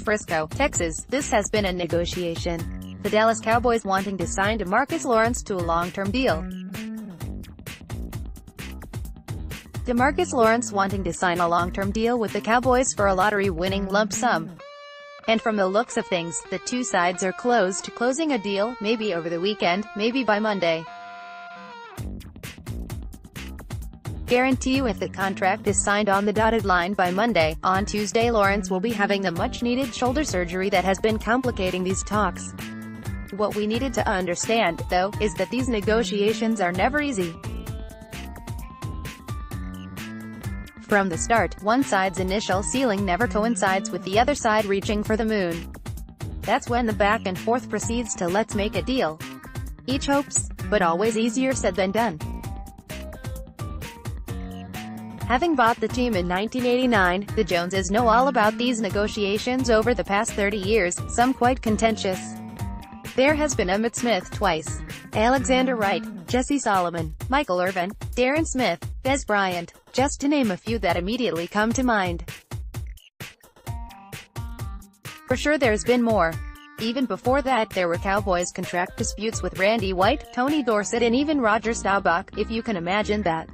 Frisco, Texas. This has been a negotiation. The Dallas Cowboys wanting to sign DeMarcus Lawrence to a long-term deal. DeMarcus Lawrence wanting to sign a long-term deal with the Cowboys for a lottery-winning lump sum. And from the looks of things, the two sides are close to closing a deal, maybe over the weekend, maybe by Monday. Guarantee you if the contract is signed on the dotted line by Monday. On Tuesday, Lawrence will be having the much-needed shoulder surgery that has been complicating these talks. What we needed to understand, though, is that these negotiations are never easy. From the start, one side's initial ceiling never coincides with the other side reaching for the moon. That's when the back and forth proceeds to let's make a deal. Each hopes, but always easier said than done. Having bought the team in 1989, the Joneses know all about these negotiations over the past 30 years, some quite contentious. There has been Emmitt Smith twice, Alexander Wright, Jesse Solomon, Michael Irvin, Darren Smith, Des Bryant, just to name a few that immediately come to mind. For sure there's been more. Even before that, there were Cowboys contract disputes with Randy White, Tony Dorsett and even Roger Staubach, if you can imagine that.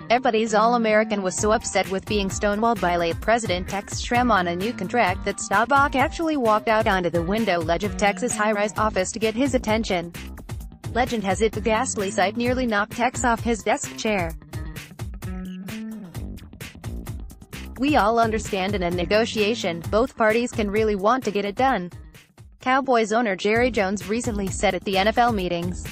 Everybody's All-American was so upset with being stonewalled by late President Tex Schramm on a new contract that Staubach actually walked out onto the window ledge of Tex's high-rise office to get his attention. Legend has it the ghastly sight nearly knocked Tex off his desk chair. We all understand in a negotiation, both parties can really want to get it done. Cowboys owner Jerry Jones recently said at the NFL meetings,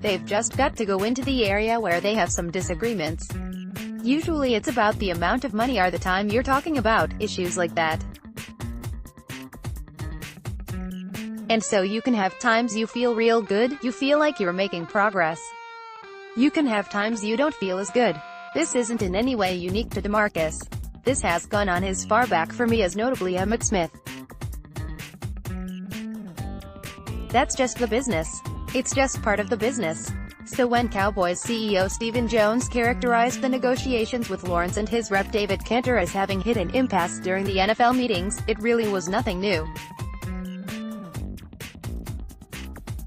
they've just got to go into the area where they have some disagreements. Usually it's about the amount of money or the time you're talking about, issues like that. And so you can have times you feel real good, you feel like you're making progress. You can have times you don't feel as good. This isn't in any way unique to DeMarcus. This has gone on as far back for me as notably Emmitt Smith. That's just the business. It's just part of the business. So when Cowboys CEO Stephen Jones characterized the negotiations with Lawrence and his rep David Cantor as having hit an impasse during the NFL meetings, it really was nothing new.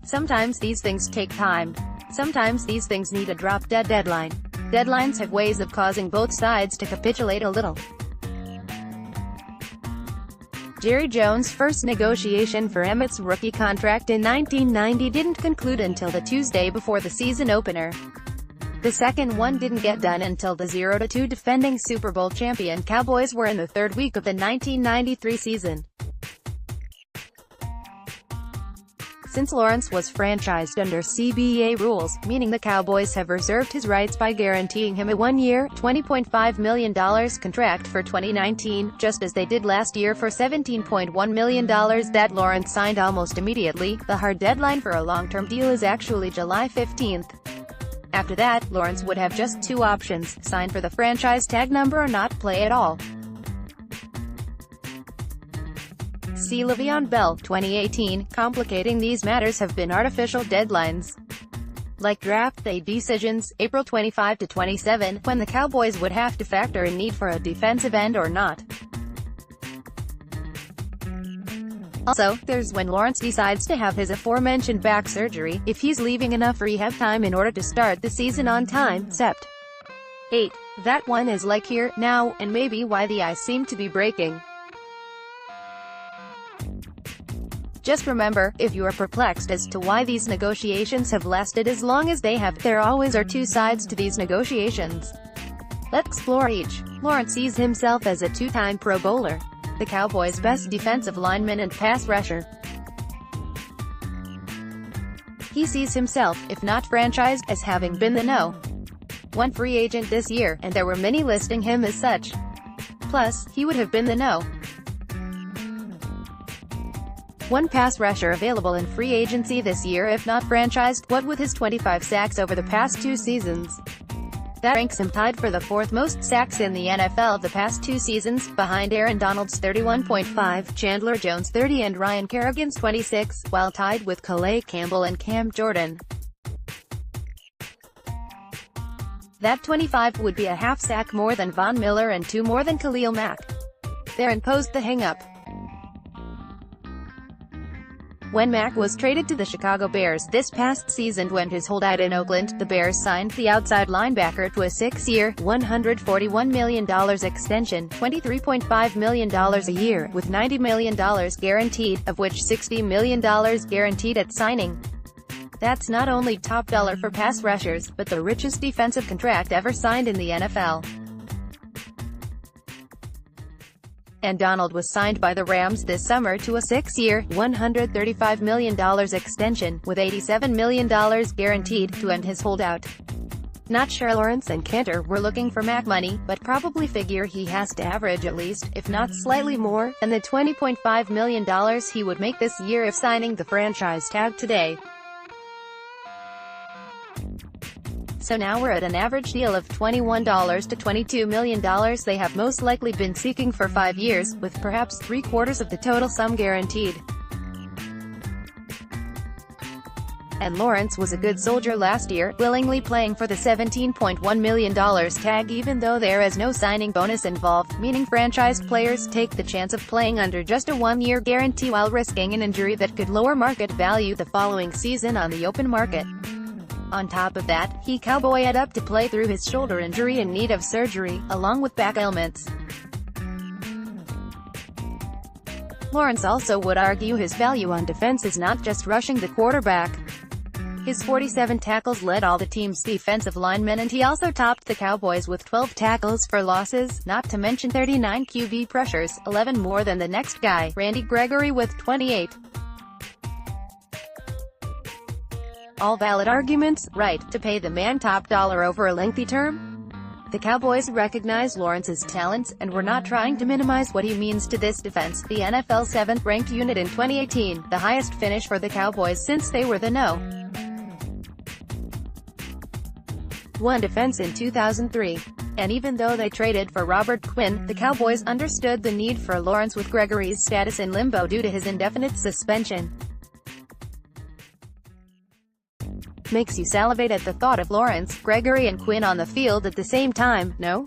Sometimes these things take time. Sometimes these things need a drop-dead deadline. Deadlines have ways of causing both sides to capitulate a little. Jerry Jones' first negotiation for Emmitt's rookie contract in 1990 didn't conclude until the Tuesday before the season opener. The second one didn't get done until the 0-2 defending Super Bowl champion Cowboys were in the third week of the 1993 season. Since Lawrence was franchised under CBA rules, meaning the Cowboys have reserved his rights by guaranteeing him a one-year, $20.5 million contract for 2019, just as they did last year for $17.1 million that Lawrence signed almost immediately. The hard deadline for a long-term deal is actually July 15th. After that, Lawrence would have just two options: sign for the franchise tag number or not play at all. See Le'Veon Bell, 2018. Complicating these matters have been artificial deadlines. Like draft day decisions, April 25 to 27, when the Cowboys would have to factor in need for a defensive end or not. Also, there's when Lawrence decides to have his aforementioned back surgery, if he's leaving enough rehab time in order to start the season on time, Sept. 8. That one is like here, now, and maybe why the ice seemed to be breaking. Just remember, if you are perplexed as to why these negotiations have lasted as long as they have, there always are two sides to these negotiations. Let's explore each. Lawrence sees himself as a two-time Pro Bowler, the Cowboys' best defensive lineman and pass rusher. He sees himself, if not franchised, as having been the No. 1 free agent this year, and there were many listing him as such. Plus, he would have been the No. 1 pass rusher available in free agency this year if not franchised, what with his 25 sacks over the past 2 seasons. That ranks him tied for the 4th most sacks in the NFL the past 2 seasons, behind Aaron Donald's 31.5, Chandler Jones' 30 and Ryan Kerrigan's 26, while tied with Calais Campbell and Cam Jordan. That 25 would be a half sack more than Von Miller and 2 more than Khalil Mack. Therein posed the hang-up. When Mack was traded to the Chicago Bears this past season when his holdout in Oakland, the Bears signed the outside linebacker to a 6-year, $141 million extension, $23.5 million a year, with $90 million guaranteed, of which $60 million guaranteed at signing. That's not only top dollar for pass rushers, but the richest defensive contract ever signed in the NFL. And Donald was signed by the Rams this summer to a 6-year, $135 million extension, with $87 million guaranteed, to end his holdout. Not sure Lawrence and Cantor were looking for Mack money, but probably figure he has to average at least, if not slightly more, than the $20.5 million he would make this year if signing the franchise tag today. So now we're at an average deal of $21 to $22 million they have most likely been seeking for 5 years, with perhaps 3/4 of the total sum guaranteed. And Lawrence was a good soldier last year, willingly playing for the $17.1 million tag even though there is no signing bonus involved, meaning franchised players take the chance of playing under just a 1-year guarantee while risking an injury that could lower market value the following season on the open market. On top of that, he cowboyed up to play through his shoulder injury in need of surgery, along with back ailments. Lawrence also would argue his value on defense is not just rushing the quarterback. His 47 tackles led all the team's defensive linemen, and he also topped the Cowboys with 12 tackles for losses, not to mention 39 QB pressures, 11 more than the next guy, Randy Gregory, with 28. All valid arguments, right, to pay the man top dollar over a lengthy term? The Cowboys recognize Lawrence's talents, and were not trying to minimize what he means to this defense, the NFL's 7th-ranked unit in 2018, the highest finish for the Cowboys since they were the No. 1 defense in 2003. And even though they traded for Robert Quinn, the Cowboys understood the need for Lawrence with Gregory's status in limbo due to his indefinite suspension. Makes you salivate at the thought of Lawrence, Gregory and Quinn on the field at the same time, no?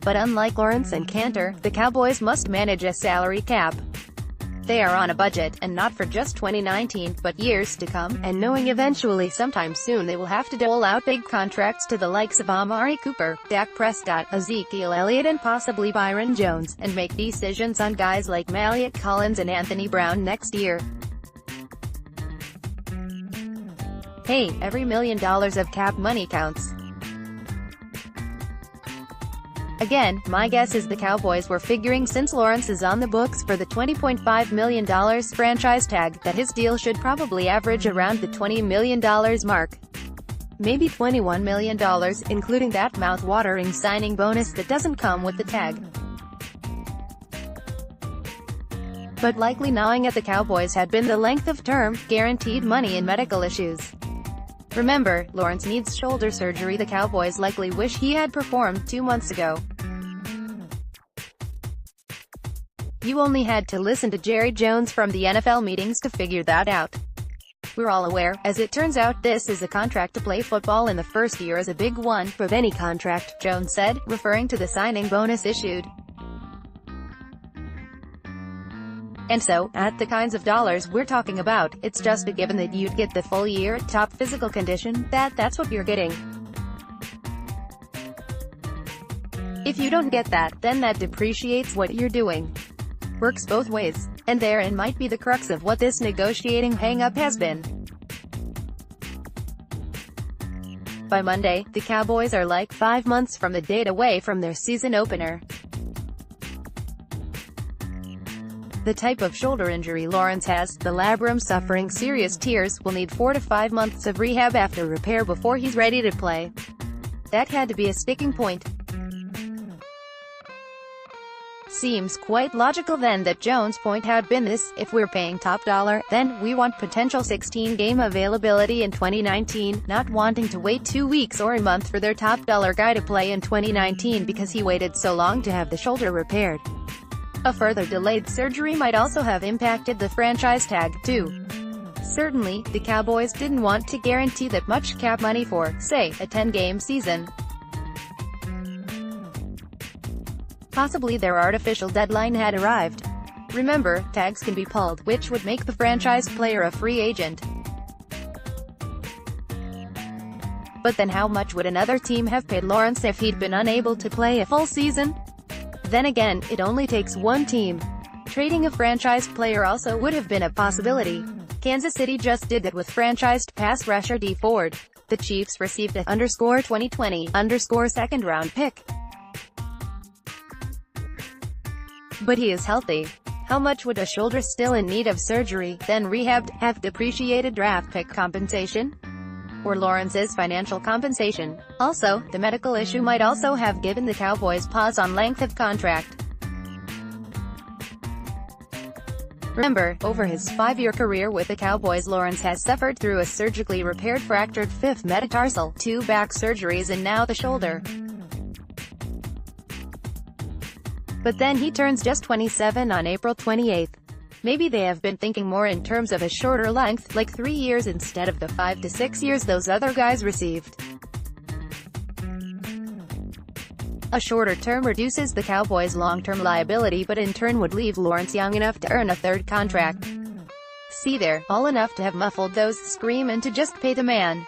But unlike Lawrence and Cantor, the Cowboys must manage a salary cap. They are on a budget, and not for just 2019, but years to come, and knowing eventually sometime soon they will have to dole out big contracts to the likes of Amari Cooper, Dak Prescott, Ezekiel Elliott and possibly Byron Jones, and make decisions on guys like Maliek Collins and Anthony Brown next year. Hey, every $1 million of cap money counts. Again, my guess is the Cowboys were figuring since Lawrence is on the books for the $20.5 million franchise tag, that his deal should probably average around the $20 million mark. Maybe $21 million, including that mouth-watering signing bonus that doesn't come with the tag. But likely gnawing at the Cowboys had been the length of term, guaranteed money and medical issues. Remember, Lawrence needs shoulder surgery the Cowboys likely wish he had performed 2 months ago. You only had to listen to Jerry Jones from the NFL meetings to figure that out. We're all aware, as it turns out, this is a contract to play football in the first year is a big one, of any contract, Jones said, referring to the signing bonus issued. And so, at the kinds of dollars we're talking about, it's just a given that you'd get the full year, top physical condition, that's what you're getting. If you don't get that, then that depreciates what you're doing. Works both ways. And therein might be the crux of what this negotiating hang-up has been. By Monday, the Cowboys are like 5 months from the date away from their season opener. The type of shoulder injury Lawrence has, the labrum suffering serious tears, will need 4 to 5 months of rehab after repair before he's ready to play. That had to be a sticking point. Seems quite logical then that Jones' point had been this: if we're paying top dollar, then we want potential 16-game availability in 2019, not wanting to wait 2 weeks or a month for their top dollar guy to play in 2019 because he waited so long to have the shoulder repaired. A further delayed surgery might also have impacted the franchise tag, too. Certainly, the Cowboys didn't want to guarantee that much cap money for, say, a 10-game season. Possibly their artificial deadline had arrived. Remember, tags can be pulled, which would make the franchise player a free agent. But then how much would another team have paid Lawrence if he'd been unable to play a full season? Then again, it only takes one team. Trading a franchise player also would have been a possibility. Kansas City just did that with franchised pass rusher Dee Ford. The Chiefs received a _2020 second-round pick. But he is healthy. How much would a shoulder still in need of surgery, then rehabbed, have depreciated draft pick compensation? Or Lawrence's financial compensation? Also, the medical issue might also have given the Cowboys pause on length of contract. Remember, over his 5-year career with the Cowboys, Lawrence has suffered through a surgically repaired fractured fifth metatarsal, 2 back surgeries and now the shoulder. But then he turns just 27 on April 28. Maybe they have been thinking more in terms of a shorter length, like 3 years instead of the 5 to 6 years those other guys received. A shorter term reduces the Cowboys' long-term liability but in turn would leave Lawrence young enough to earn a third contract. See there, all enough to have muffled those scream and to just pay the man.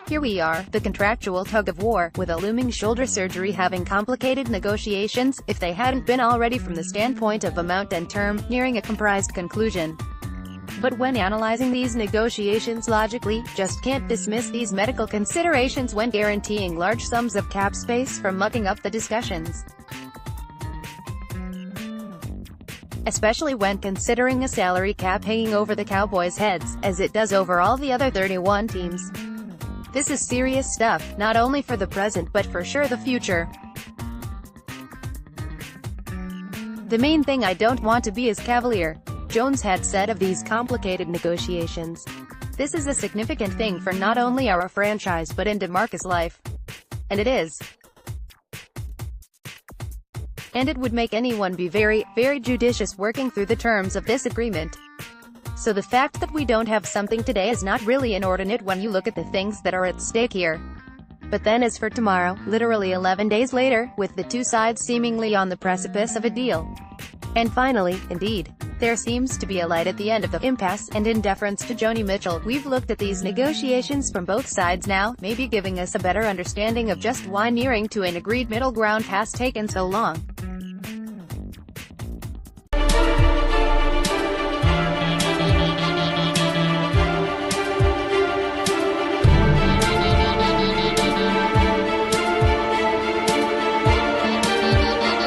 Here we are, the contractual tug-of-war, with a looming shoulder surgery having complicated negotiations, if they hadn't been already from the standpoint of amount and term, nearing a comprised conclusion. But when analyzing these negotiations logically, just can't dismiss these medical considerations when guaranteeing large sums of cap space from mucking up the discussions. Especially when considering a salary cap hanging over the Cowboys' heads, as it does over all the other 31 teams. This is serious stuff, not only for the present but for sure the future. The main thing I don't want to be is cavalier, Jones had said of these complicated negotiations. This is a significant thing for not only our franchise but in DeMarcus' life. And it is. And it would make anyone be very, very judicious working through the terms of this agreement. So the fact that we don't have something today is not really inordinate when you look at the things that are at stake here. But then as for tomorrow, literally 11 days later, with the two sides seemingly on the precipice of a deal. And finally, indeed, there seems to be a light at the end of the impasse, and in deference to Joni Mitchell, we've looked at these negotiations from both sides now, maybe giving us a better understanding of just why nearing to an agreed middle ground has taken so long.